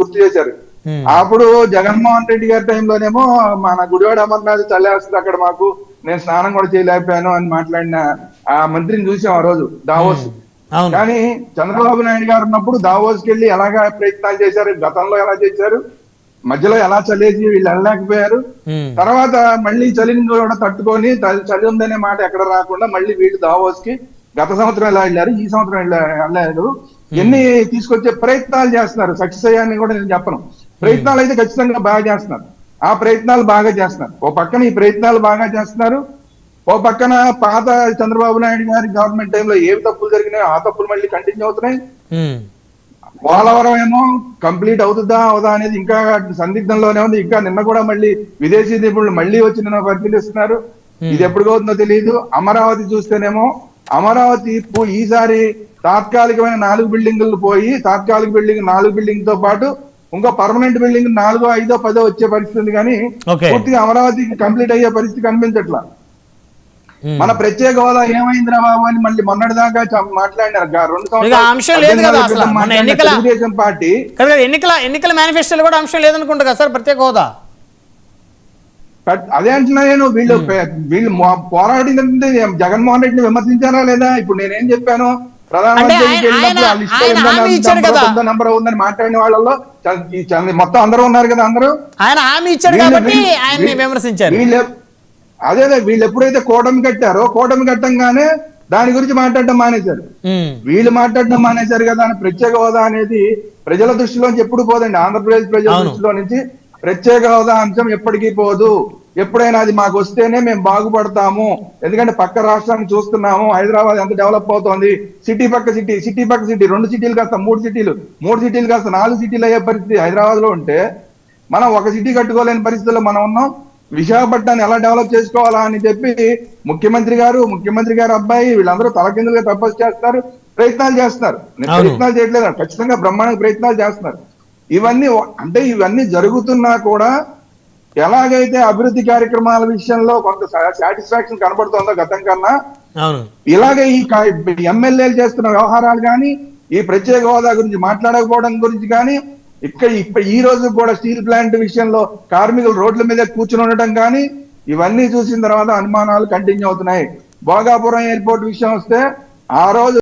గుర్తు చేశారు. అప్పుడు జగన్మోహన్ రెడ్డి గారి టైంలోనేమో మన గుడివాడ అమర్నాథ్ చల్లేస్తుంది అక్కడ మాకు, నేను స్నానం కూడా చేయలేకపోయాను అని మాట్లాడిన ఆ మంత్రిని చూసాం ఆ రోజు దావోస్. కానీ చంద్రబాబు నాయుడు గారు ఉన్నప్పుడు దావోస్కి వెళ్ళి ఎలాగా ప్రయత్నాలు చేశారు, గతంలో ఎలా చేశారు, మధ్యలో ఎలా చల్లేసి వీళ్ళు వెళ్ళలేకపోయారు. తర్వాత మళ్ళీ చలిని కూడా తట్టుకొని చలి ఉందనే మాట ఎక్కడ రాకుండా మళ్ళీ వీళ్ళు దావోస్ కి గత సంవత్సరం ఎలా వెళ్ళారు, ఈ సంవత్సరం వెళ్ళారు. ఎన్ని తీసుకొచ్చే ప్రయత్నాలు చేస్తున్నారు. సక్సెస్ అయ్యాన్ని కూడా నేను చెప్పను. ప్రయత్నాలు అయితే ఖచ్చితంగా బాగా చేస్తున్నారు. ఆ ప్రయత్నాలు బాగా చేస్తున్నారు. ఓ పక్కన ఈ ప్రయత్నాలు బాగా చేస్తున్నారు, ఓ పక్కన పాత చంద్రబాబు నాయుడు గారి గవర్నమెంట్ టైంలో ఏవి తప్పులు జరిగినాయో ఆ తప్పులు మళ్ళీ కంటిన్యూ అవుతున్నాయి. పోలవరం ఏమో కంప్లీట్ అవుతుందా అవుదా అనేది ఇంకా సందిగ్ధంలోనే ఉంది. ఇంకా నిన్న కూడా మళ్ళీ విదేశీ నిపుణులు మళ్ళీ వచ్చి నిన్న పరిశీలిస్తున్నారు. ఇది ఎప్పుడు అవుతుందో తెలియదు. అమరావతి చూస్తేనేమో అమరావతి ఈసారి తాత్కాలికమైన 4 బిల్డింగులు పోయి తాత్కాలిక బిల్డింగ్ 4 బిల్డింగ్ తో పాటు ఇంకో పర్మనెంట్ బిల్డింగ్ 4, 5, 10 వచ్చే పరిస్థితి ఉంది. కానీ పూర్తిగా అమరావతికి కంప్లీట్ అయ్యే పరిస్థితి కనిపించట్లా. మన ప్రత్యేక హోదా ఏమైందిరా బాబు అని మళ్ళీ మొన్నటి దాకా మాట్లాడినారు. 2 సంవత్సరాలు తెలుగుదేశం పార్టీ ఎన్నికల మేనిఫెస్టోలో కూడా అంశం లేదనుకుంటా కదా సార్ ప్రత్యేక హోదా. అదే అంటున్నా నేను. వీళ్ళు పోరాడిందంటే జగన్మోహన్ రెడ్డిని విమర్శించారా లేదా? ఇప్పుడు నేనేం చెప్పాను, ప్రధానమంత్రి నంబర్ ఉందని మాట్లాడిన వాళ్ళలో మొత్తం అందరూ ఉన్నారు కదా. అందరూ ఆయన హామీ ఇచ్చాడు కాబట్టి ఆయన్ని విమర్శించారు. అదే వీళ్ళు ఎప్పుడైతే కూటమి కట్టారో కూటమి కట్టంగానే దాని గురించి మాట్లాడడం మానేశారు. వీళ్ళు మాట్లాడడం మానేశారు కదా. ప్రత్యేక హోదా అనేది ప్రజల దృష్టిలోంచి ఎప్పుడు పోదండి. ఆంధ్రప్రదేశ్ ప్రజల దృష్టిలో నుంచి ప్రత్యేక హోదా అంశం ఎప్పటికీ పోదు. ఎప్పుడైనా అది మాకు వస్తేనే మేము బాగుపడతాము. ఎందుకంటే పక్క రాష్ట్రాన్ని చూస్తున్నాము. హైదరాబాద్ ఎంత డెవలప్ అవుతోంది. సిటీ పక్క సిటీ, సిటీ పక్క సిటీ, 2 సిటీలు కాస్త 3 సిటీలు, 3 సిటీలు కాస్త 4 సిటీలు అయ్యే పరిస్థితి హైదరాబాద్ లో ఉంటే మనం ఒక సిటీ కట్టుకోలేని పరిస్థితుల్లో మనం ఉన్నాం. విశాఖపట్నాన్ని ఎలా డెవలప్ చేసుకోవాలా అని చెప్పి ముఖ్యమంత్రి గారు అబ్బాయి వీళ్ళందరూ తలకిందులుగా తపస్సు చేస్తున్నారు, ప్రయత్నాలు చేస్తున్నారు. నేను ప్రయత్నాలు చేయట్లేదు, ఖచ్చితంగా బ్రహ్మాండ ప్రయత్నాలు చేస్తున్నారు. ఇవన్నీ జరుగుతున్నా కూడా ఎలాగైతే అభివృద్ధి కార్యక్రమాల విషయంలో కొంత సాటిస్ఫాక్షన్ కనబడుతుందో గతం కన్నా, ఇలాగే ఈ ఎమ్మెల్యేలు చేస్తున్న వ్యవహారాలు కానీ, ఈ ప్రత్యేక హోదా గురించి మాట్లాడకపోవడం గురించి కానీ, ఈ రోజు కూడా స్టీల్ ప్లాంట్ విషయంలో కార్మికులు రోడ్ల మీద కూర్చుని ఉండటం కానీ, ఇవన్నీ చూసిన తర్వాత అనుమానాలు కంటిన్యూ అవుతున్నాయి. భోగాపురం ఎయిర్పోర్ట్ విషయం వస్తే ఆ రోజు